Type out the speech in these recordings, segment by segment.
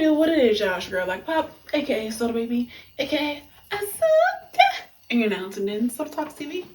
do? What it is, y'all? It's your girl Like Pop, aka Soda Baby, aka Asuka, and you're now tuned in Soda Talks TV.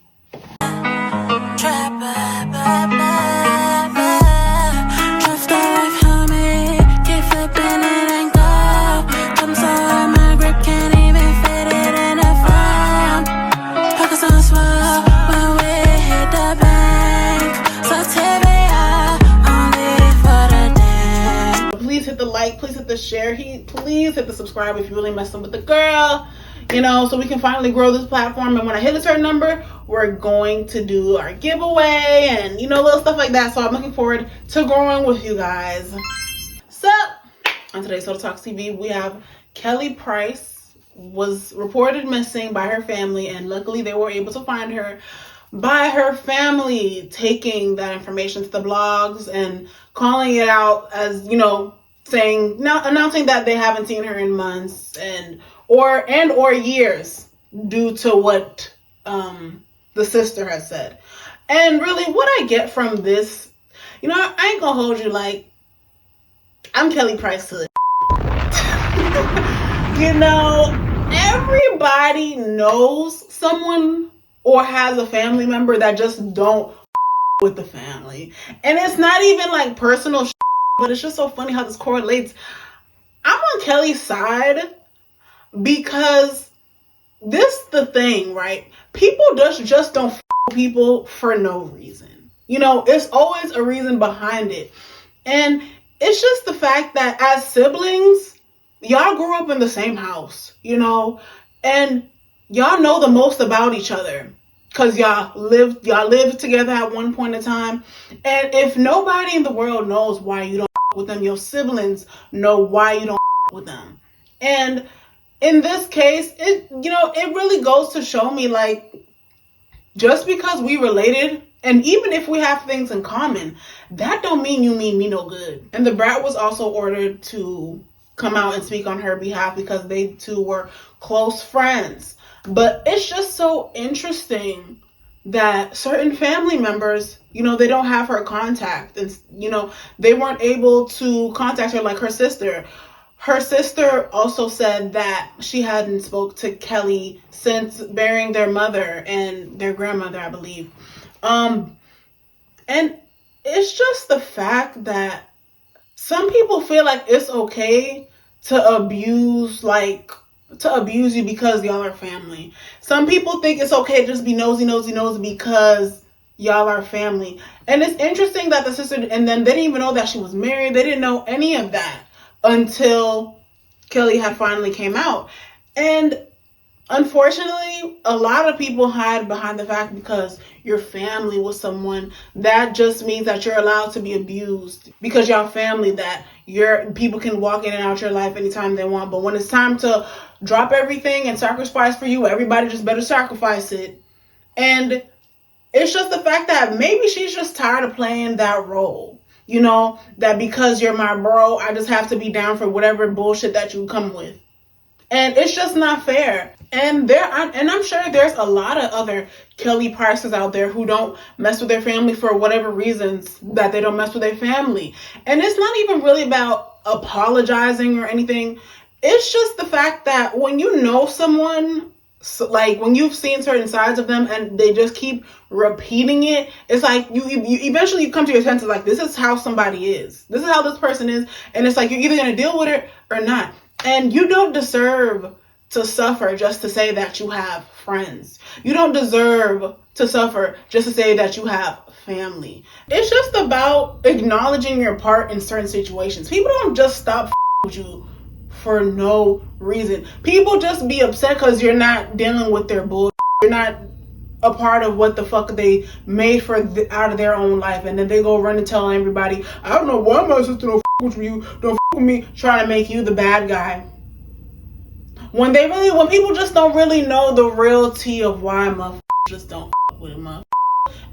Please hit the like, please hit the share, please hit the subscribe if you're really messing with the girl, you know, so we can finally grow this platform. And when I hit a certain number, we're going to do our giveaway and, you know, little stuff like that. So I'm looking forward to growing with you guys. So on today's Soda Talks TV, we have Kelly Price was reported missing by her family, and luckily they were able to find her by her family taking that information to the blogs and calling it out as, you know, saying, now announcing that they haven't seen her in months or years due to what the sister has said. And really what I get from this, you know, I ain't gonna hold you, like, I'm Kelly Price to the you know, everybody knows someone or has a family member that just don't with the family. And it's not even like personal but it's just so funny how this correlates. I'm on Kelly's side because this the thing, right? People just don't people for no reason. You know, it's always a reason behind it. And it's just the fact that as siblings, y'all grew up in the same house, you know, and y'all know the most about each other because y'all lived together at one point in time. And if nobody in the world knows why you don't with them, your siblings know why you don't with them. And in this case, it really goes to show me, like, just because we related, and even if we have things in common, that don't mean you mean me no good. And the brat was also ordered to come out and speak on her behalf because they two were close friends. But it's just so interesting that certain family members, you know, they don't have her contact, and, you know, they weren't able to contact her like her sister. Her sister also said that she hadn't spoke to Kelly since burying their mother and their grandmother, I believe. And it's just the fact that some people feel like it's okay to abuse you because y'all are family. Some people think it's okay to just be nosy because y'all are family. And it's interesting that the sister, and then they didn't even know that she was married. They didn't know any of that until Kelly had finally came out. And unfortunately, a lot of people hide behind the fact because your family was someone, that just means that you're allowed to be abused because y'all family, that your people can walk in and out your life anytime they want. But when it's time to drop everything and sacrifice for you, everybody just better sacrifice it. And it's just the fact that maybe she's just tired of playing that role. You know, that because you're my bro, I just have to be down for whatever bullshit that you come with. And it's just not fair. And I'm sure there's a lot of other Kelly Prices out there who don't mess with their family for whatever reasons that they don't mess with their family. And it's not even really about apologizing or anything. It's just the fact that when you know someone, like when you've seen certain sides of them and they just keep repeating it, it's like you eventually come to your senses, like, this is how somebody is. This is how this person is. And it's like, you're either going to deal with it or not. And you don't deserve to suffer just to say that you have friends. You don't deserve to suffer just to say that you have family. It's just about acknowledging your part in certain situations. People don't just stop with you for no reason. People just be upset because you're not dealing with their bullshit. You're not a part of what the fuck they made out of their own life, and then they go run and tell everybody, I don't know why my sister don't with you, don't with me, trying to make you the bad guy. When people just don't really know the reality of why motherfuckers just don't with a motherfucker.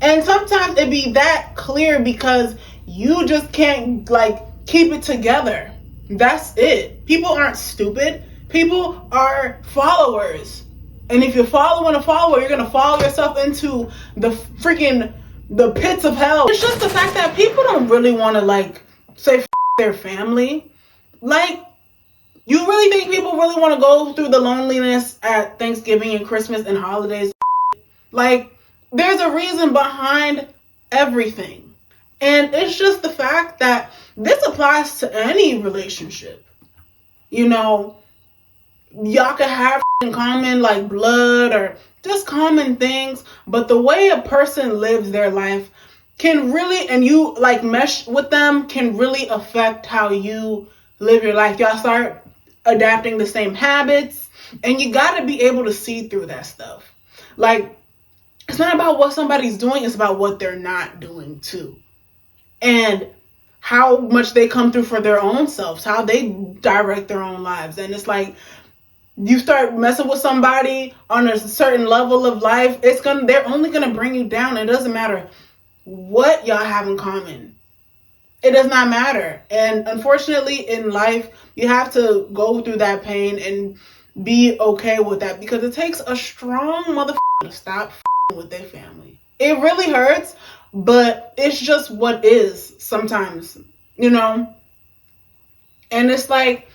And sometimes it be that clear because you just can't, like, keep it together. That's it. People aren't stupid. People are followers. And if you're following a follower, you're going to follow yourself into the pits of hell. It's just the fact that people don't really want to, like, say their family. Like, You really think people really want to go through the loneliness at Thanksgiving and Christmas and holidays? Like, there's a reason behind everything. And it's just the fact that this applies to any relationship. You know, y'all could have in common like blood or just common things, but the way a person lives their life can really, and you like mesh with them, can really affect how you live your life. Y'all start adapting the same habits, and you got to be able to see through that stuff. Like, it's not about what somebody's doing, it's about what they're not doing too, and how much they come through for their own selves, how they direct their own lives. And it's like, you start messing with somebody on a certain level of life, they're only gonna bring you down. It doesn't matter what y'all have in common. It does not matter. And unfortunately in life, you have to go through that pain and be okay with that, because it takes a strong motherfucker to stop with their family. It really hurts, but it's just what is sometimes, you know? And it's like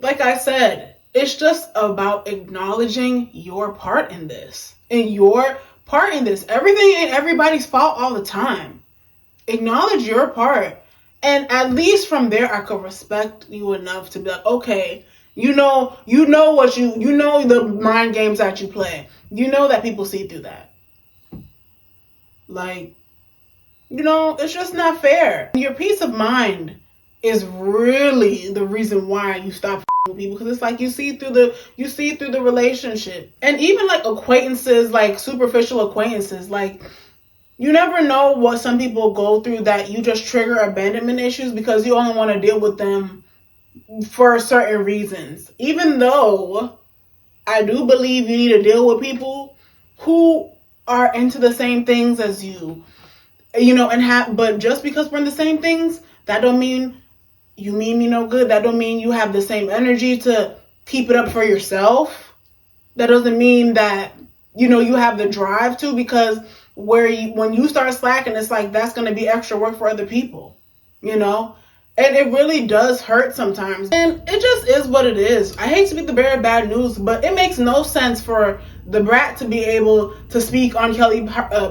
I said, it's just about acknowledging your part in this. And your part in this. Everything ain't everybody's fault all the time. Acknowledge your part. And at least from there, I could respect you enough to be like, okay, you know the mind games that you play. You know that people see through that. Like, you know, it's just not fair. Your peace of mind is really the reason why you stop with people, because it's like you see through the relationship. And even like acquaintances, like superficial acquaintances, like you never know what some people go through that you just trigger abandonment issues because you only want to deal with them for certain reasons. Even though I do believe you need to deal with people who are into the same things as you, you know, but just because we're in the same things, that don't mean you mean me no good. That don't mean you have the same energy to keep it up for yourself. That doesn't mean that, you know, you have the drive to, because when you start slacking, it's like that's going to be extra work for other people, you know? And it really does hurt sometimes. And it just is what it is. I hate to be the bearer of bad news, but it makes no sense for the brat to be able to speak on Kelly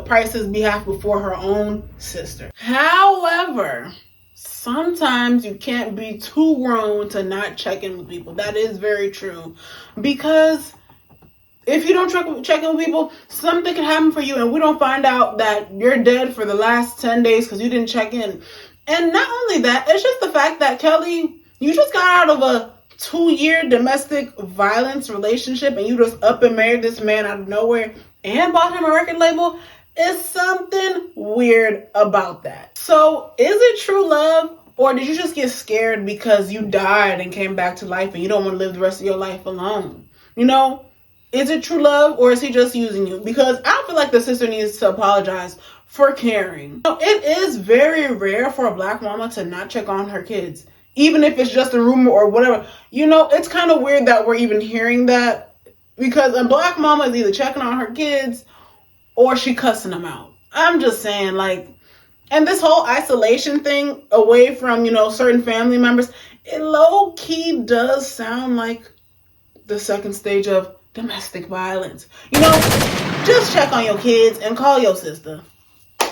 Price's behalf before her own sister. However, sometimes you can't be too grown to not check in with people. That is very true. Because if you don't check in with people, something can happen for you and we don't find out that you're dead for the last 10 days because you didn't check in. And not only that, it's just the fact that Kelly, you just got out of a 2-year domestic violence relationship and you just up and married this man out of nowhere and bought him a record label. Is something weird about that. So is it true love, or did you just get scared because you died and came back to life and you don't want to live the rest of your life alone? You know, is it true love, or is he just using you? Because I don't feel like the sister needs to apologize for caring. It is very rare for a black mama to not check on her kids, even if it's just a rumor or whatever. You know, it's kind of weird that we're even hearing that, because a black mama is either checking on her kids or she cussing them out. I'm just saying, like, and this whole isolation thing away from, you know, certain family members, it low-key does sound like the second stage of domestic violence. You know, just check on your kids and call your sister.